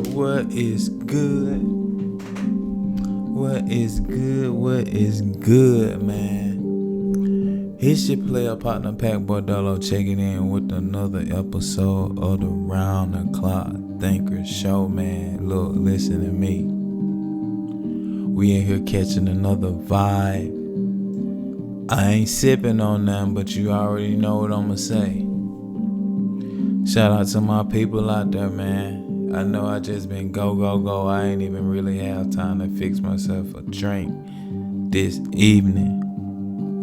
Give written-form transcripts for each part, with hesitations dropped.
What is good? What is good? What is good, man? It's your player partner Pac Bordolo checking in with another episode of the Round the Clock Thinker Show, man. Look, listen to me. We in here catching another vibe. I ain't sipping on nothing, but you already know what I'ma say. Shout out to my people out there, man. I know I just been go. I ain't even really have time to fix myself a drink this evening.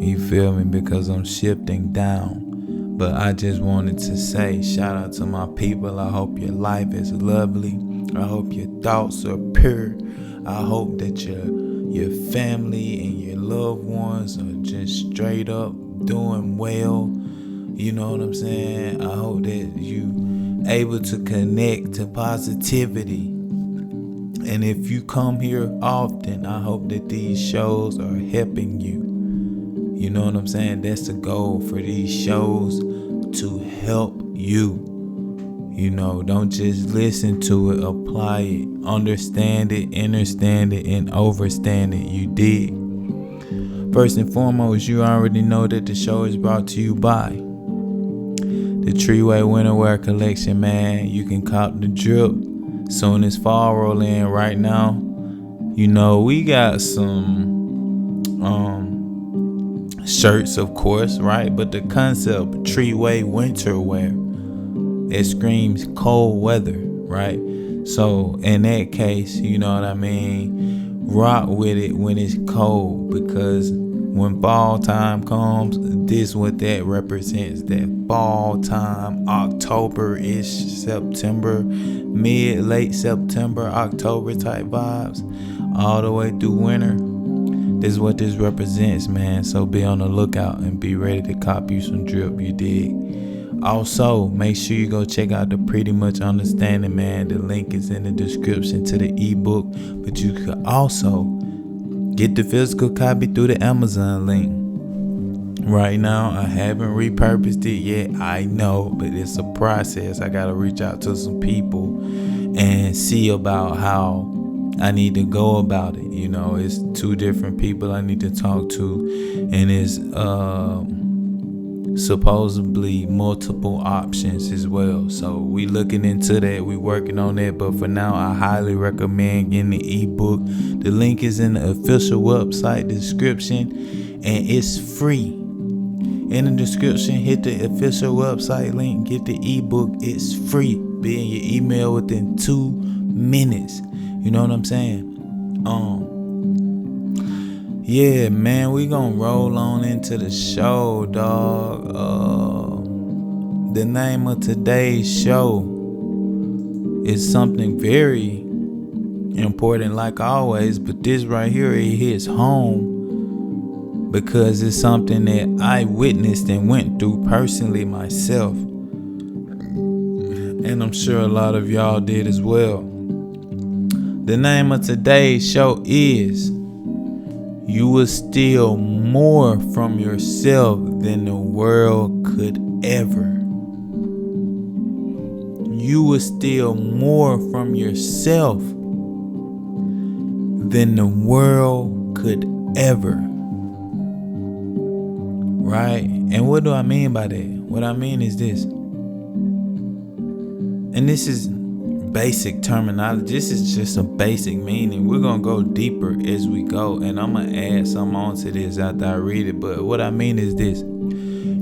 You feel me? Because I'm shifting down. But I just wanted to say shout out to my people. I hope your life is lovely. I hope your thoughts are pure. I hope that your family and your loved ones are just straight up doing well. You know what I'm saying? I hope that you able to connect to positivity. And if you come here often, I hope that these shows are helping you. You know what I'm saying? That's the goal for these shows, to help you. You know, don't just listen to it, apply it, understand it, understand it, and overstand it. You dig? First and foremost, you already know that the show is brought to you by the Treeway Winterwear Collection, man. You can cop the drip soon as fall roll in right now. You know, we got some shirts, of course, right? But the concept, Treeway Winterwear, it screams cold weather, right? So in that case, you know what I mean, rock with it when it's cold, because when fall time comes, this what that represents. That fall time, October-ish, September, late September, October type vibes, all the way through winter. This is what this represents, man. So be on the lookout and be ready to cop you some drip, you dig? Also, make sure you go check out the Pretty Much Understanding, man. The link is in the description to the ebook, but you could also get the physical copy through the Amazon link. Right now, I haven't repurposed it yet. I know, but it's a process. I gotta reach out to some people and see about how I need to go about it. You know, it's two different people I need to talk to, and it's supposedly multiple options as well. So we looking into that, we working on that. But for now, I highly recommend getting the ebook. The link is in the official website description, and it's free. In the description, hit the official website link, get the ebook. It's free. Be in your email within 2 minutes. You know what I'm saying? Yeah, man, we gonna roll on into the show, dog. The name of today's show is something very important, like always, but this right here, it hits home because it's something that I witnessed and went through personally myself, and I'm sure a lot of y'all did as well. The name of today's show is "You Will Steal More From Yourself Than the World Could Ever." You will steal more from yourself than the world could ever. Right? And what do I mean by that? What I mean is this. And this is basic terminology. This is just a basic meaning. We're gonna go deeper as we go, and I'm gonna add some on to this after I read it. But what I mean is this: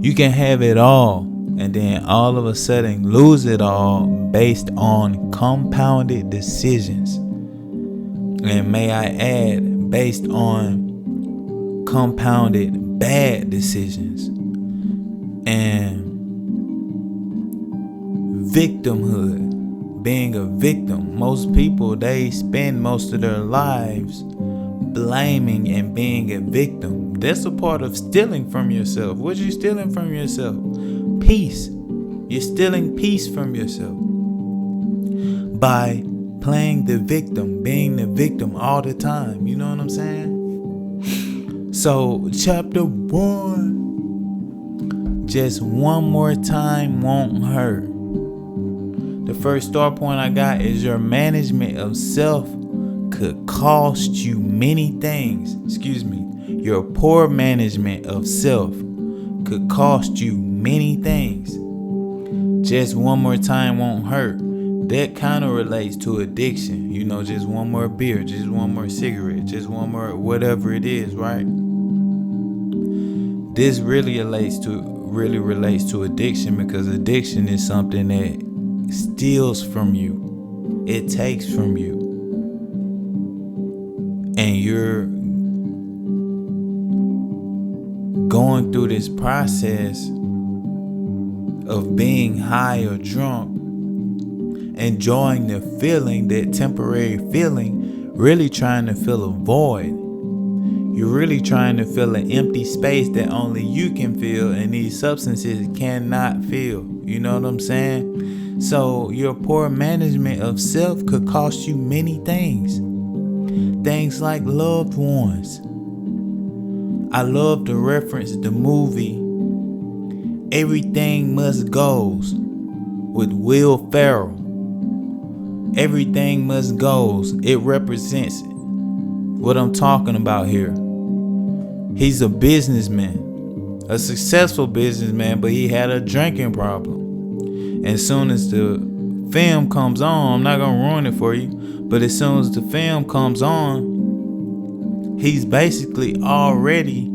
you can have it all and then all of a sudden lose it all based on compounded decisions, and may I add, based on compounded bad decisions and victimhood. Being a victim. Most people, they spend most of their lives blaming and being a victim. That's a part of stealing from yourself. What are you stealing from yourself? Peace. You're stealing peace from yourself by playing the victim, being the victim all the time. You know what I'm saying? So, chapter 1, just one more time won't hurt. The first start point I got is your management of self could cost you many things. Your poor management of self could cost you many things. Just one more time won't hurt. That kind of relates to addiction. Just one more beer, just one more cigarette, just one more whatever it is, right? This really relates to addiction, because addiction is something that steals from you. It takes from you. And you're going through this process of being high or drunk, enjoying the feeling, that temporary feeling, really trying to fill a void. You're really trying to fill an empty space that only you can fill, and these substances cannot fill. You know what I'm saying? So your poor management of self could cost you many things. Things like loved ones. I love to reference the movie Everything Must Goes with Will Ferrell. Everything Must Goes. It represents what I'm talking about here. He's a businessman, a successful businessman, but he had a drinking problem. As soon as the film comes on, I'm not gonna ruin it for you, but as soon as the film comes on, he's basically already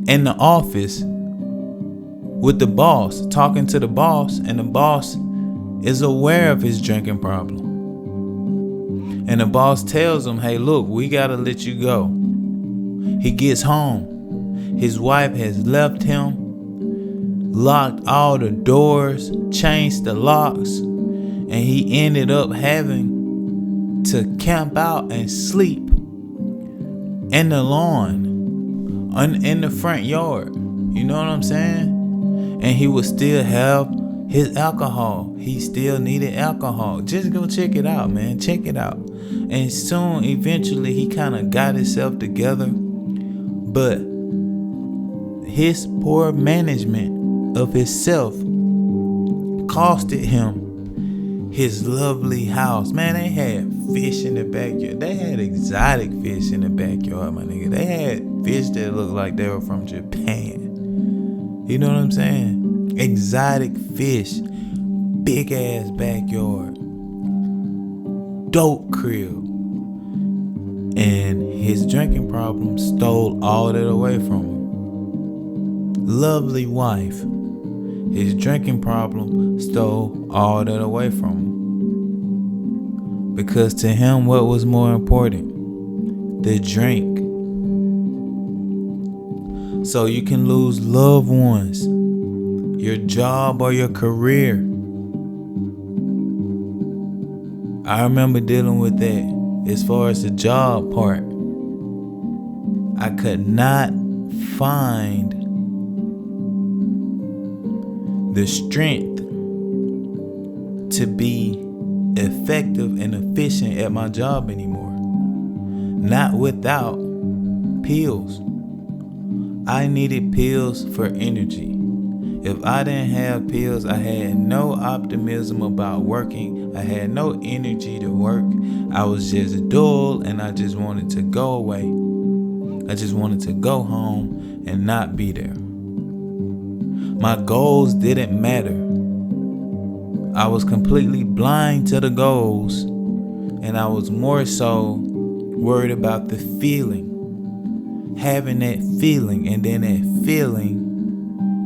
in the office with the boss, talking to the boss, and the boss is aware of his drinking problem. And the boss tells him, hey, look, we gotta let you go. He gets home. His wife has left him, locked all the doors, changed the locks, and he ended up having to camp out and sleep in the lawn, in the front yard. You know what I'm saying? And he would still have his alcohol. He still needed alcohol. Just go check it out, man. Check it out. And soon, eventually, he kind of got himself together. But his poor management of himself costed him his lovely house. Man, they had fish in the backyard. They had exotic fish in the backyard, my nigga. They had fish that looked like they were from Japan. You know what I'm saying? Exotic fish. Big ass backyard. Dope crib. And his drinking problem stole all that away from him. Lovely wife. His drinking problem stole all that away from him. Because to him, what was more important? The drink. So you can lose loved ones, your job, or your career. I remember dealing with that. As far as the job part, I could not find the strength to be effective and efficient at my job anymore. Not without pills. I needed pills for energy. If I didn't have pills, I had no optimism about working. I had no energy to work. I was just dull, and I just wanted to go away. I just wanted to go home and not be there. My goals didn't matter. I was completely blind to the goals, and I was more so worried about the feeling. Having that feeling, and then that feeling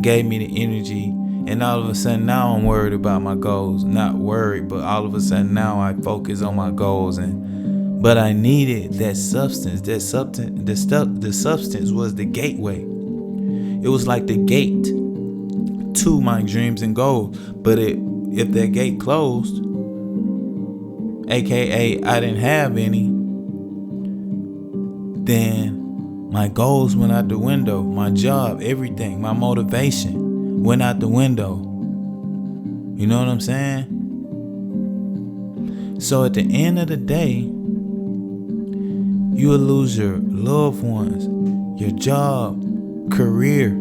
gave me the energy, and all of a sudden now I'm worried about my goals. Not worried, but all of a sudden now I focus on my goals. But I needed that substance. The substance was the gateway. It was like the gate to my dreams and goals. But if that gate closed, aka I didn't have any, then my goals went out the window. My job, everything, my motivation went out the window. You know what I'm saying? So at the end of the day, you will lose your loved ones, your job, career,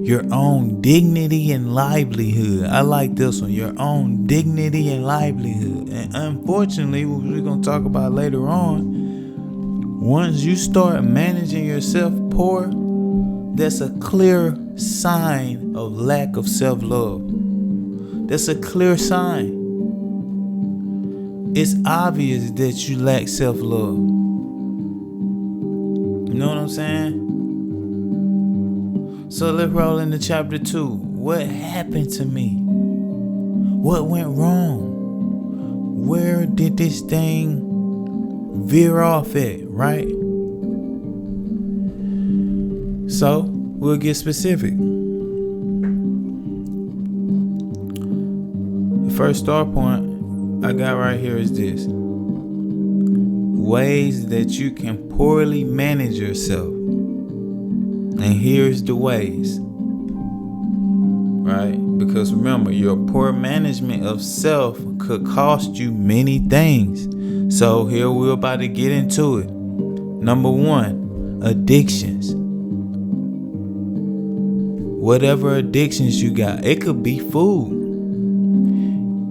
Your own dignity and livelihood. I like this one. Your own dignity and livelihood. And unfortunately, what we're going to talk about later on, once you start managing yourself poor, that's a clear sign of lack of self-love. That's a clear sign. It's obvious that you lack self-love. You know what I'm saying? So let's roll into chapter 2. What happened to me? What went wrong? Where did this thing veer off at, right? So we'll get specific. The first start point I got right here is this: ways that you can poorly manage yourself. And here's the ways, right? Because remember, your poor management of self could cost you many things. So here we're about to get into it. Number 1, addictions. Whatever addictions you got, it could be food.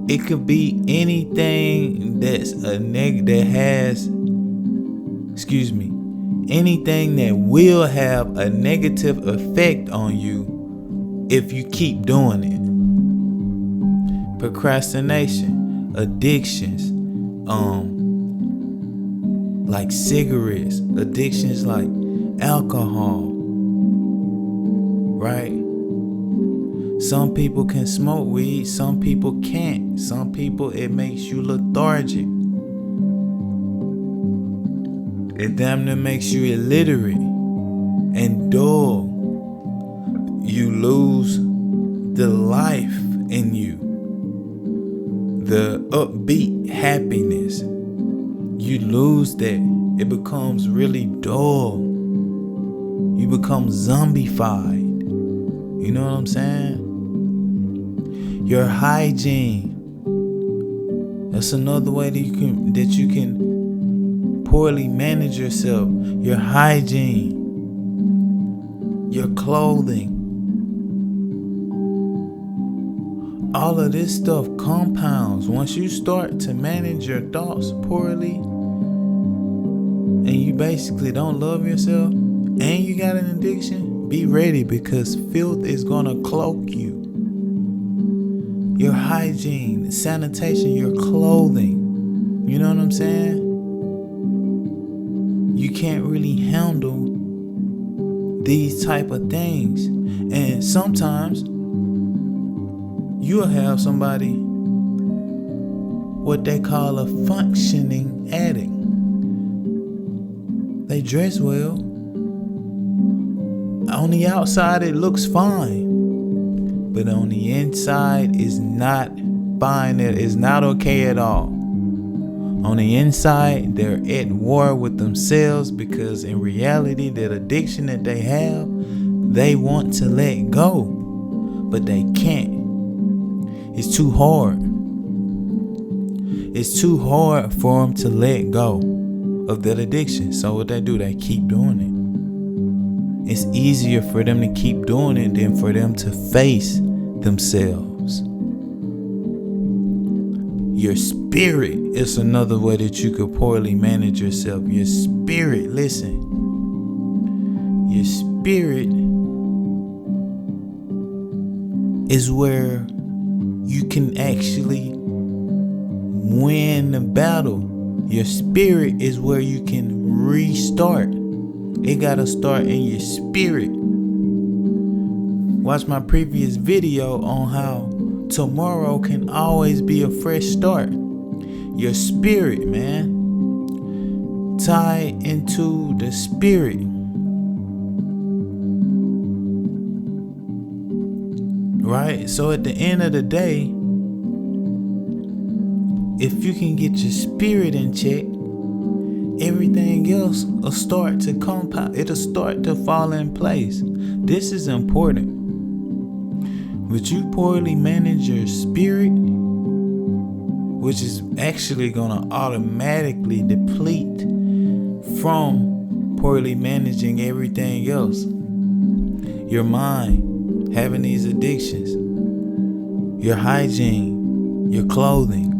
It could be anything that's anything that will have a negative effect on you if you keep doing it. Procrastination, addictions, like cigarettes, addictions like alcohol, right? Some people can smoke weed, some people can't. Some people, it makes you lethargic. It damn near makes you illiterate and dull. You lose the life in you, the upbeat happiness. You lose that. It becomes really dull. You become zombified. You know what I'm saying? Your hygiene. That's another way that you can poorly manage yourself. Your hygiene, your clothing, all of this stuff compounds. Once you start to manage your thoughts poorly and you basically don't love yourself and you got an addiction, be ready, because filth is gonna cloak you. Your hygiene, sanitation, your clothing. You know what I'm saying? You can't really handle these type of things. And sometimes you'll have somebody, what they call a functioning addict. They dress well. On the outside it looks fine, but on the inside is not fine. It is not okay at all. On the inside, they're at war with themselves, because in reality, that addiction that they have, they want to let go, but they can't. It's too hard. It's too hard for them to let go of that addiction. So what they do, they keep doing it. It's easier for them to keep doing it than for them to face themselves. Your spirit is another way that you could poorly manage yourself. Your spirit, listen. Your spirit is where you can actually win the battle. Your spirit is where you can restart. It gotta start in your spirit. Watch my previous video on how tomorrow can always be a fresh start. Your spirit, man. Tie into the spirit. Right? So at the end of the day, if you can get your spirit in check, everything else will start to compound. It'll start to fall in place. This is important. Would you poorly manage your spirit, which is actually gonna automatically deplete from poorly managing everything else? Your mind. having these addictions. Your hygiene, your clothing.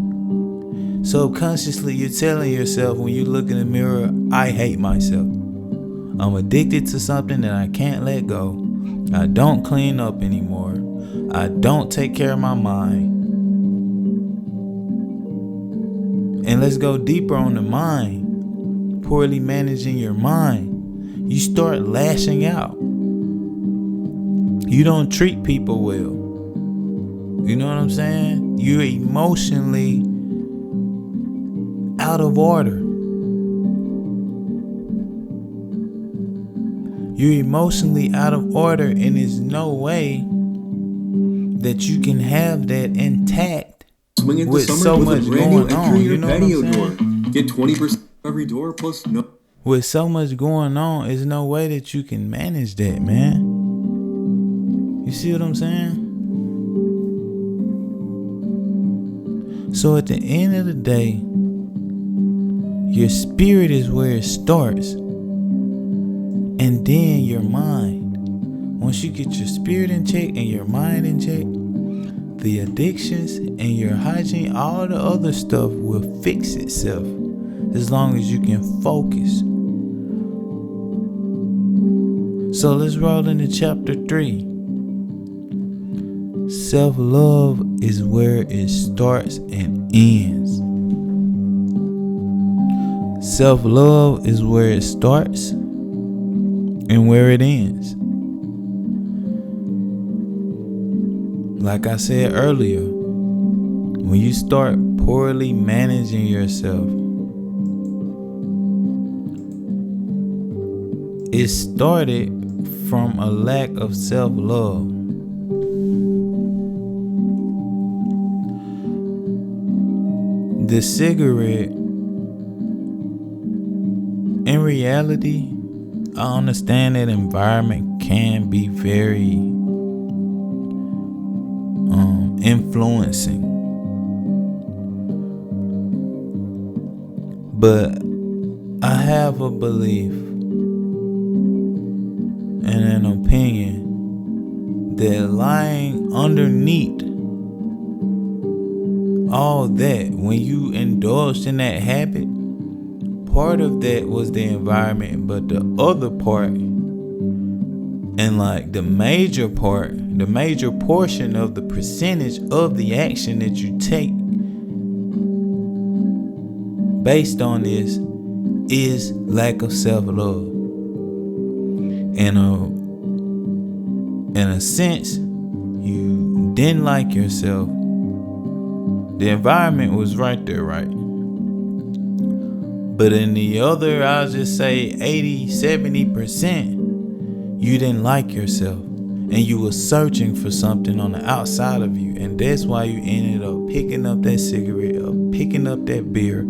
Subconsciously, you're telling yourself when you look in the mirror, I hate myself. I'm addicted to something that I can't let go. I don't clean up anymore. I don't take care of my mind. And let's go deeper on the mind. Poorly managing your mind. You start lashing out. You don't treat people well. You know what I'm saying? You're emotionally out of order. You're emotionally out of order, and there's no way that you can have that intact with so much going on. You know what I'm saying? Get 20% every door plus no. With so much going on, there's no way that you can manage that, man. You see what I'm saying? So at the end of the day, your spirit is where it starts. And then your mind. Once you get your spirit in check and your mind in check, the addictions and your hygiene, all the other stuff will fix itself. As long as you can focus. So let's roll into chapter 3. Self-love is where it starts and ends. Self-love is where it starts and where it ends. Like I said earlier, when you start poorly managing yourself, it started from a lack of self-love. The cigarette, in reality, I understand that environment can be very influencing. But I have a belief and an opinion that lying underneath all that, when you indulged in that habit, part of that was the environment, but the other part, and like the major portion of the percentage of the action that you take based on this is lack of self-love. In a sense, you didn't like yourself. The environment was right there, right? But in the other, I'll just say 80-70%, you didn't like yourself. And you were searching for something on the outside of you. And that's why you ended up picking up that cigarette, or picking up that beer,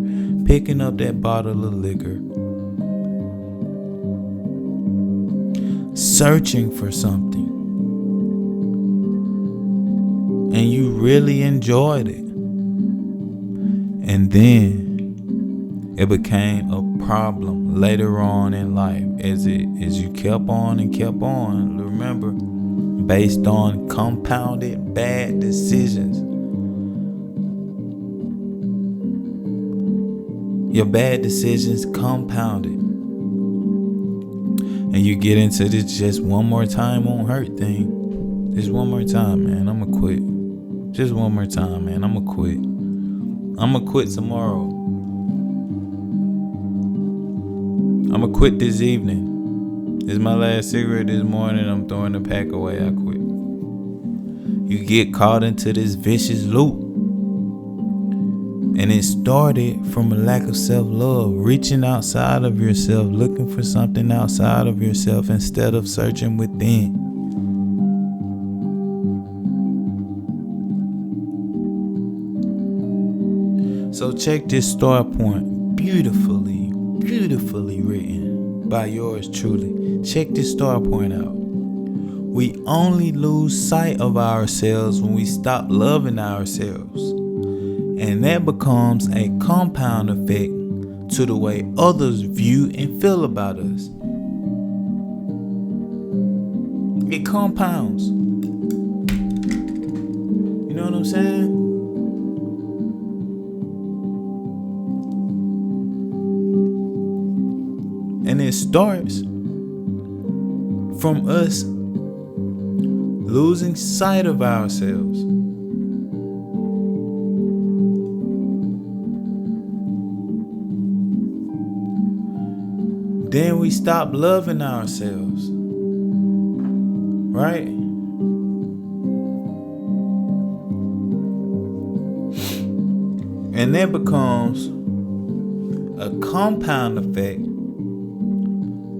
picking up that bottle of liquor. Searching for something. And you really enjoyed it. And then it became a problem later on in life as you kept on and kept on. Remember, based on compounded bad decisions. Your bad decisions compounded. And you get into this just one more time won't hurt thing. Just one more time, man. I'ma quit. Just one more time, man. I'ma quit. I'ma quit tomorrow. I'ma quit this evening. This is my last cigarette this morning. I'm throwing the pack away. I quit. You get caught into this vicious loop. And it started from a lack of self-love. Reaching outside of yourself. Looking for something outside of yourself instead of searching within. So check this start point. Beautifully written by yours truly. Check this start point out. We only lose sight of ourselves when we stop loving ourselves. And that becomes a compound effect to the way others view and feel about us. It compounds. know what I'm saying? And it starts from us losing sight of ourselves. Then we stop loving ourselves. Right? And that becomes a compound effect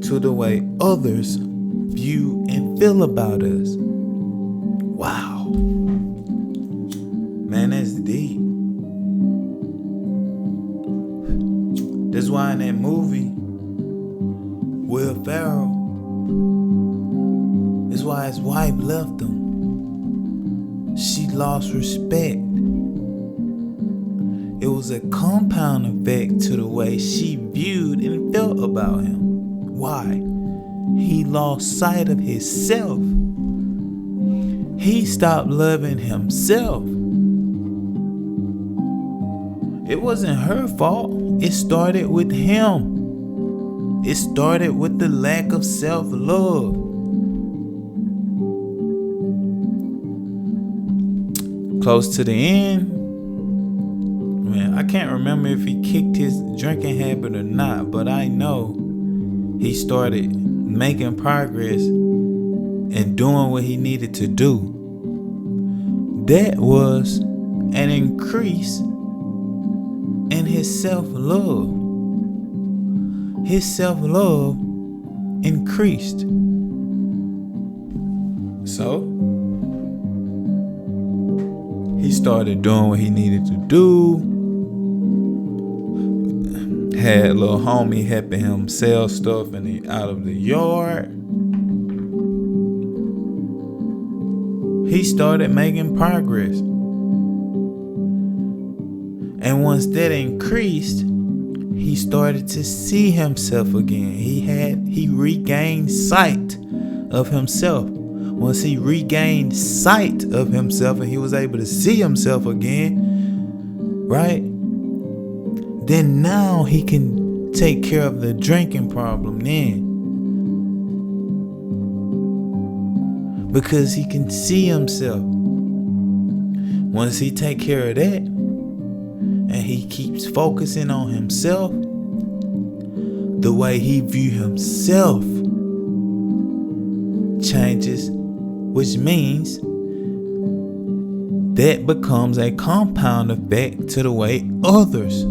to the way others view and feel about us. Wow. Man, that's deep. That's why in that movie, Will Ferrell, that's why his wife left him. She lost respect. It was a compound effect to the way she viewed and felt about him. Why? He lost sight of himself. He stopped loving himself. It wasn't her fault. It started with him. It started with the lack of self-love. Close to the end, man, I can't remember if he kicked his drinking habit or not, but I know he started making progress and doing what he needed to do. That was an increase in his self-love. His self-love increased. So he started doing what he needed to do. Had a little homie helping him sell stuff out of the yard. He started making progress. And once that increased, he started to see himself again. He regained sight of himself. Once he regained sight of himself and he was able to see himself again, right? Then now he can take care of the drinking problem then. Because he can see himself. Once he take care of that, and he keeps focusing on himself, the way he view himself changes, which means that becomes a compound effect to the way others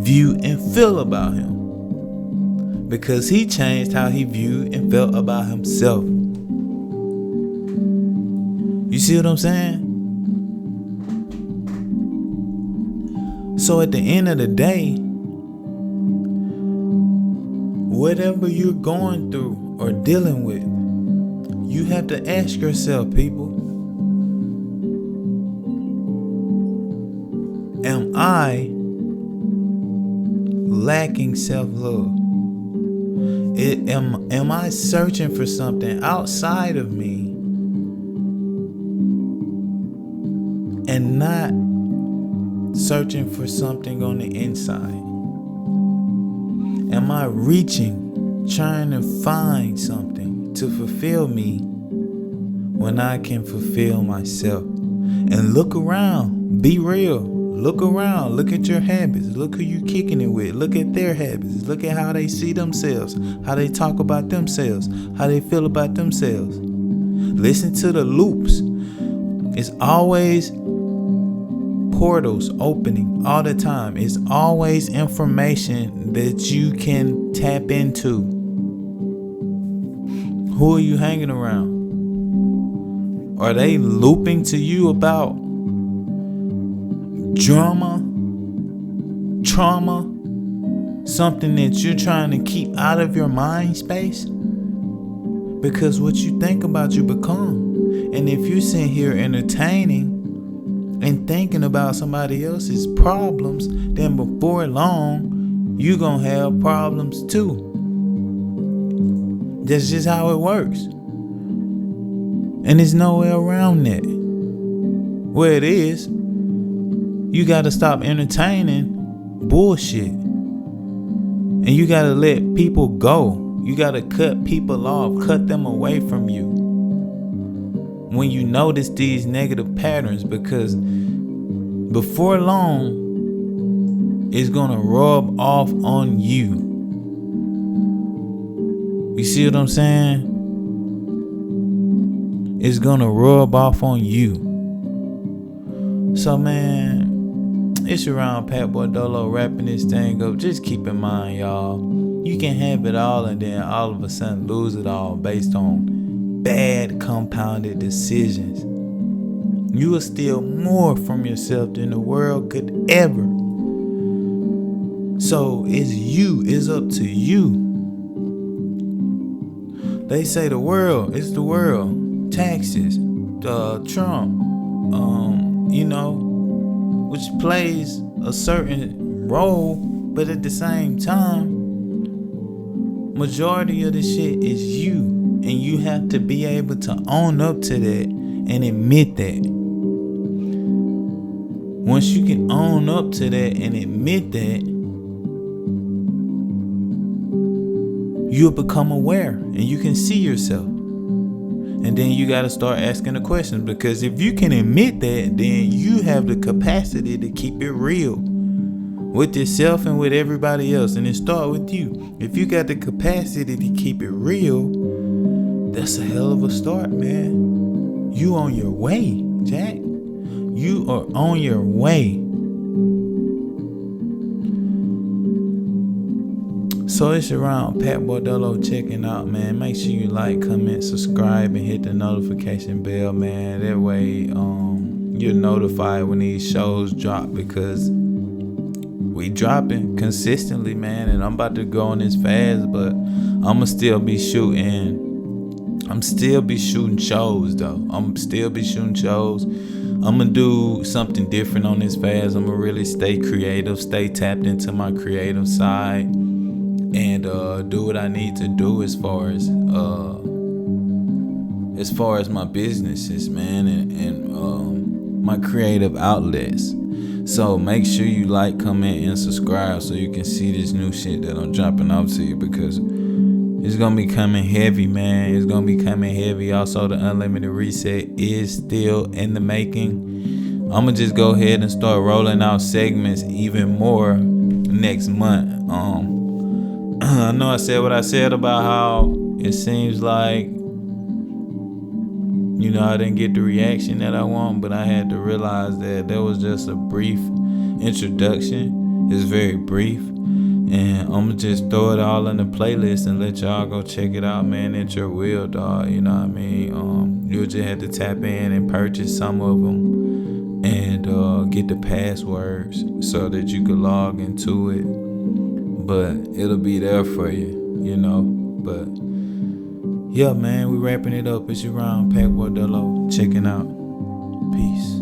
view and feel about him. Because he changed how he viewed and felt about himself. You see what I'm saying? So at the end of the day, whatever you're going through or dealing with, you have to ask yourself, people, am I lacking self-love? Am I searching for something outside of me and not searching for something on the inside? Am I reaching, trying to find something to fulfill me when I can fulfill myself? And look around, be real. Look around, look at your habits, look who you kicking it with, look at their habits, look at how they see themselves, how they talk about themselves, how they feel about themselves. Listen to the loops. It's always portals opening all the time. It's always information that you can tap into. Who are you hanging around? Are they looping to you about drama, trauma, something that you're trying to keep out of your mind space? Because what you think about, you become. And if you sit here entertaining and thinking about somebody else's problems, then before long, you're gonna have problems too. That's just how it works. And there's no way around that. where it is, you gotta stop entertaining bullshit. And you gotta let people go. You gotta cut people off, cut them away from you when you notice these negative patterns, because before long, it's gonna rub off on you. You see what I'm saying? It's gonna rub off on you. So man, it's your round Pat Boy Dolo wrapping this thing up. Just keep in mind, y'all, you can have it all and then all of a sudden lose it all based on bad compounded decisions. You will steal more from yourself than the world could ever. So it's you. It's up to you. They say the world. It's the world. Taxes. Trump. Which plays a certain role, but at the same time, majority of the shit is you, and you have to be able to own up to that and admit that. Once you can own up to that and admit that, you'll become aware and you can see yourself. And then you got to start asking the questions, because if you can admit that, then you have the capacity to keep it real with yourself and with everybody else. And it start with you. If you got the capacity to keep it real, that's a hell of a start, man. You on your way, Jack. You are on your way. So it's around Pat Bordello checking out, man. Make sure you like, comment, subscribe, and hit the notification bell, man. That way you're notified when these shows drop, because we dropping consistently, man. And I'm about to go on this fast, but I'ma still be shooting. I'm still be shooting shows, though. I'm gonna do something different on this fast. I'm gonna really stay creative, stay tapped into my creative side, and do what I need to do as far as my businesses, man, and my creative outlets. So make sure you like, comment, and subscribe so you can see this new shit that I'm dropping out to you, because it's gonna be coming heavy, man. It's gonna be coming heavy. Also, the Unlimited Reset is still in the making. I'm gonna just go ahead and start rolling out segments even more next month. I know I said what I said about how it seems like, I didn't get the reaction that I want, but I had to realize that was just a brief introduction. It's very brief, and I'm gonna just throw it all in the playlist and let y'all go check it out, man, at your will, dog. You know what I mean? You'll just have to tap in and purchase some of them and get the passwords so that you can log into it. But it'll be there for you, But yeah, man, we wrapping it up. It's your round Pat Bordello checking out. Peace.